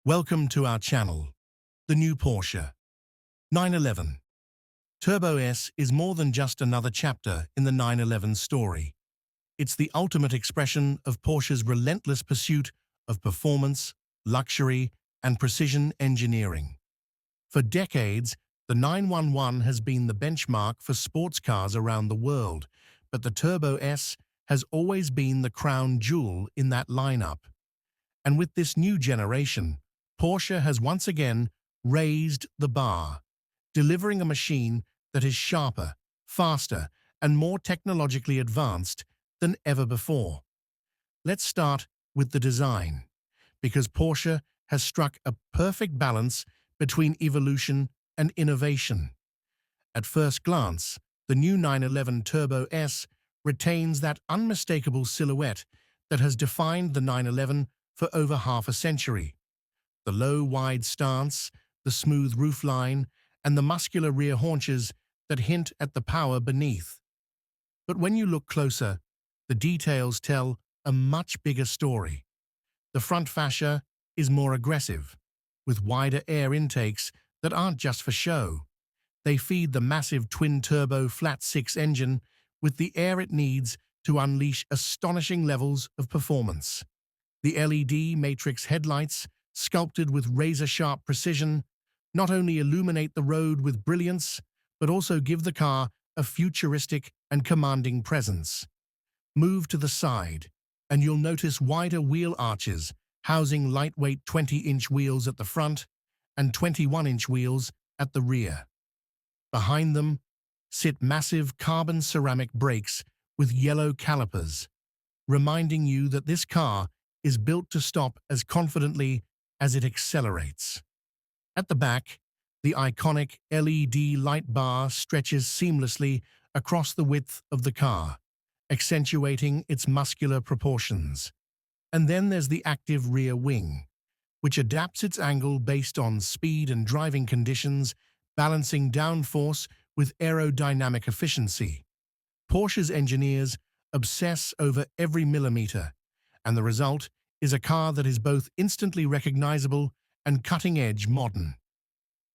Welcome to our channel. The new Porsche 911 Turbo S is more than just another chapter in the 911 story. It's the ultimate expression of Porsche's relentless pursuit of performance, luxury, and precision engineering. For decades, the 911 has been the benchmark for sports cars around the world, but the Turbo S has always been the crown jewel in that lineup. And with this new generation, Porsche has once again raised the bar, delivering a machine that is sharper, faster, and more technologically advanced than ever before. Let's start with the design, because Porsche has struck a perfect balance between evolution and innovation. At first glance, the new 911 Turbo S retains that unmistakable silhouette that has defined the 911 for over half a century. The low, wide stance, the smooth roofline, and the muscular rear haunches that hint at the power beneath. But when you look closer, the details tell a much bigger story. The front fascia is more aggressive, with wider air intakes that aren't just for show. They feed the massive twin-turbo flat-six engine with the air it needs to unleash astonishing levels of performance. The LED matrix headlights, sculpted with razor-sharp precision, not only illuminate the road with brilliance, but also give the car a futuristic and commanding presence. Move to the side, and you'll notice wider wheel arches housing lightweight 20-inch wheels at the front and 21-inch wheels at the rear. Behind them sit massive carbon ceramic brakes with yellow calipers, reminding you that this car is built to stop as confidently as it accelerates. At the back, the iconic LED light bar stretches seamlessly across the width of the car, accentuating its muscular proportions. And then there's the active rear wing, which adapts its angle based on speed and driving conditions, balancing downforce with aerodynamic efficiency. Porsche's engineers obsess over every millimeter, and the result is a car that is both instantly recognizable and cutting-edge modern.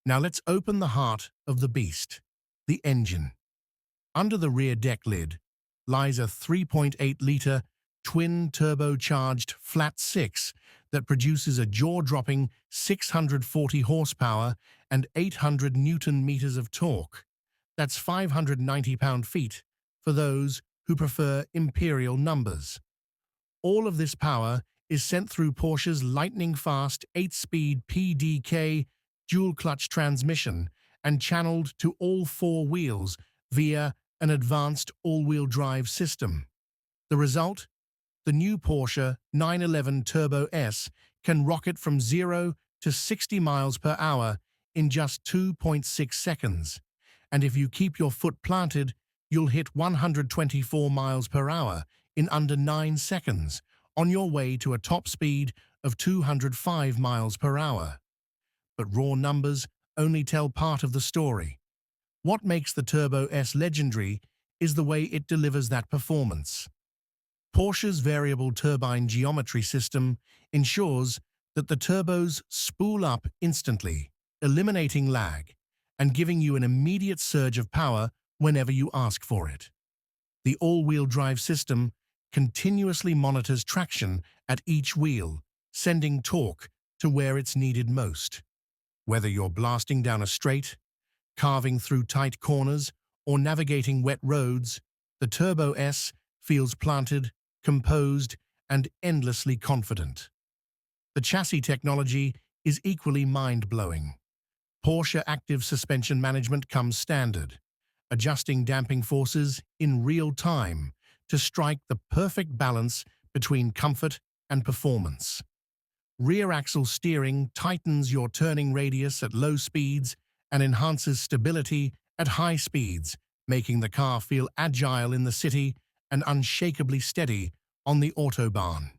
Now let's open the heart of the beast, the engine. Under the rear deck lid lies a 3.8-liter twin-turbocharged flat-six that produces a jaw-dropping 640 horsepower and 800 newton-meters of torque. That's 590 pound-feet for those who prefer imperial numbers. All of this power is sent through Porsche's lightning-fast 8-speed PDK dual-clutch transmission and channeled to all four wheels via an advanced all-wheel drive system. The result? The new Porsche 911 Turbo S can rocket from 0 to 60 miles per hour in just 2.6 seconds. And if you keep your foot planted, you'll hit 124 miles per hour in under 9 seconds, on your way to a top speed of 205 miles per hour. But raw numbers only tell part of the story. What makes the Turbo S legendary is the way it delivers that performance. Porsche's variable turbine geometry system ensures that the turbos spool up instantly, eliminating lag and giving you an immediate surge of power whenever you ask for it. The all-wheel drive system continuously monitors traction at each wheel, sending torque to where it's needed most. Whether you're blasting down a straight, carving through tight corners, or navigating wet roads, the Turbo S feels planted, composed, and endlessly confident. The chassis technology is equally mind-blowing. Porsche active suspension management comes standard, adjusting damping forces in real time to strike the perfect balance between comfort and performance. Rear axle steering tightens your turning radius at low speeds and enhances stability at high speeds, making the car feel agile in the city and unshakably steady on the autobahn.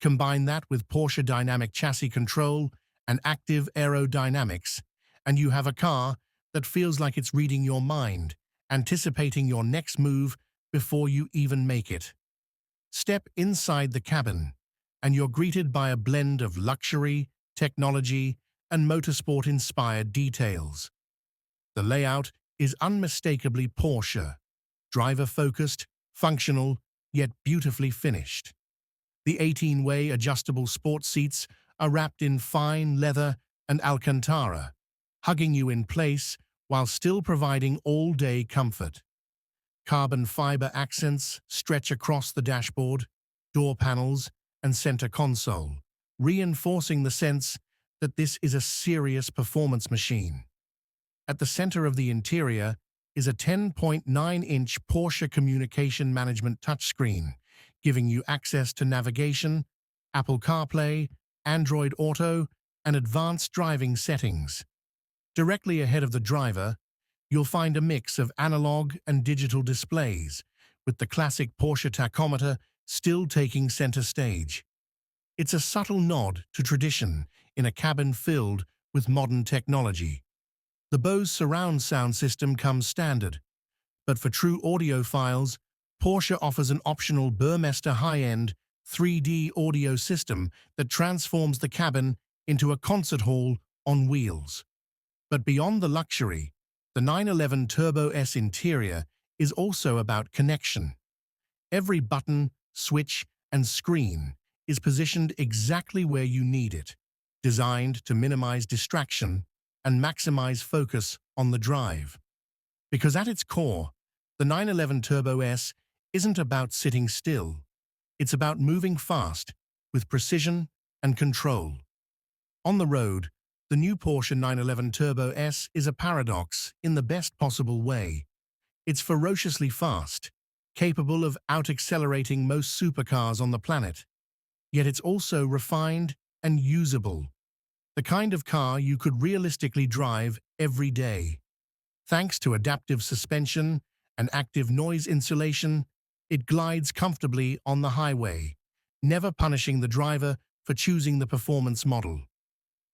Combine that with Porsche dynamic chassis control and active aerodynamics, and you have a car that feels like it's reading your mind, anticipating your next move before you even make it. Step inside the cabin, and you're greeted by a blend of luxury technology, and motorsport-inspired details. The layout is unmistakably Porsche, driver-focused, functional, yet beautifully finished. The 18-way adjustable sports seats are wrapped in fine leather and Alcantara, hugging you in place while still providing all-day comfort. Carbon fiber accents stretch across the dashboard, door panels, and center console, reinforcing the sense that this is a serious performance machine. At the center of the interior is a 10.9-inch Porsche communication management touchscreen, giving you access to navigation, Apple CarPlay, Android Auto, and advanced driving settings. Directly ahead of the driver, you'll find a mix of analog and digital displays, with the classic Porsche tachometer still taking center stage. It's a subtle nod to tradition in a cabin filled with modern technology. The Bose surround sound system comes standard, but for true audiophiles, Porsche offers an optional Burmester high-end 3D audio system that transforms the cabin into a concert hall on wheels. But beyond the luxury, the 911 Turbo S interior is also about connection. Every button, switch, and screen is positioned exactly where you need it, designed to minimize distraction and maximize focus on the drive. Because at its core, the 911 Turbo S isn't about sitting still. It's about moving fast, with precision and control. On the road, the new Porsche 911 Turbo S is a paradox in the best possible way. It's ferociously fast, capable of out-accelerating most supercars on the planet. Yet it's also refined and usable, the kind of car you could realistically drive every day. Thanks to adaptive suspension and active noise insulation, it glides comfortably on the highway, never punishing the driver for choosing the performance model.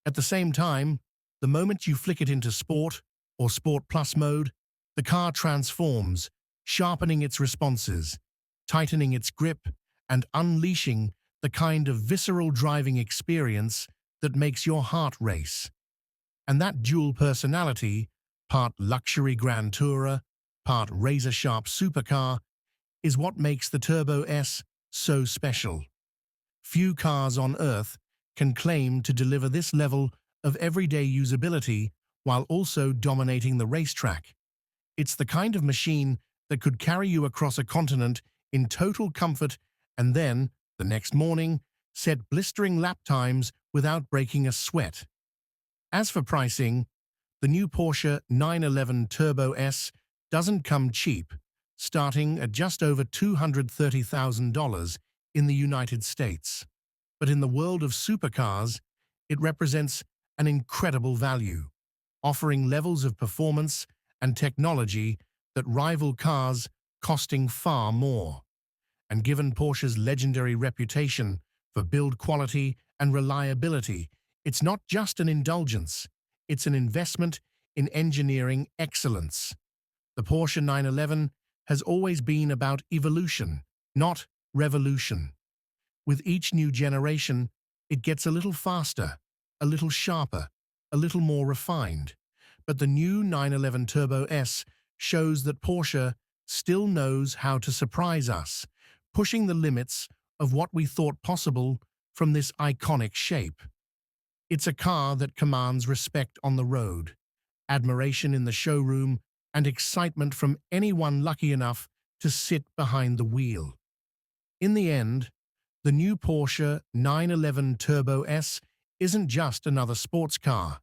At the same time, the moment you flick it into Sport or Sport Plus mode, the car transforms, sharpening its responses, tightening its grip, and unleashing the kind of visceral driving experience that makes your heart race. And that dual personality, part luxury grand tourer, part razor-sharp supercar, is what makes the Turbo S so special. Few cars on Earth can claim to deliver this level of everyday usability while also dominating the racetrack. It's the kind of machine that could carry you across a continent in total comfort and then, the next morning, set blistering lap times without breaking a sweat. As for pricing, the new Porsche 911 Turbo S doesn't come cheap, starting at just over $230,000 in the United States. But in the world of supercars, it represents an incredible value, offering levels of performance and technology that rival cars costing far more. And given Porsche's legendary reputation for build quality and reliability, it's not just an indulgence, it's an investment in engineering excellence. The Porsche 911 has always been about evolution, not revolution. With each new generation, it gets a little faster, a little sharper, a little more refined. But the new 911 Turbo S shows that Porsche still knows how to surprise us, pushing the limits of what we thought possible from this iconic shape. It's a car that commands respect on the road, admiration in the showroom, and excitement from anyone lucky enough to sit behind the wheel. In the end, the new Porsche 911 Turbo S isn't just another sports car.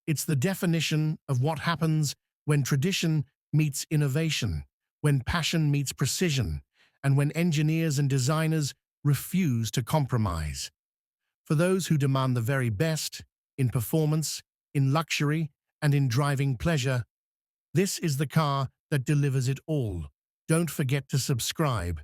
It's the definition of what happens when tradition meets innovation, when passion meets precision, and when engineers and designers refuse to compromise. For those who demand the very best, in performance, in luxury, and in driving pleasure, this is the car that delivers it all. Don't forget to subscribe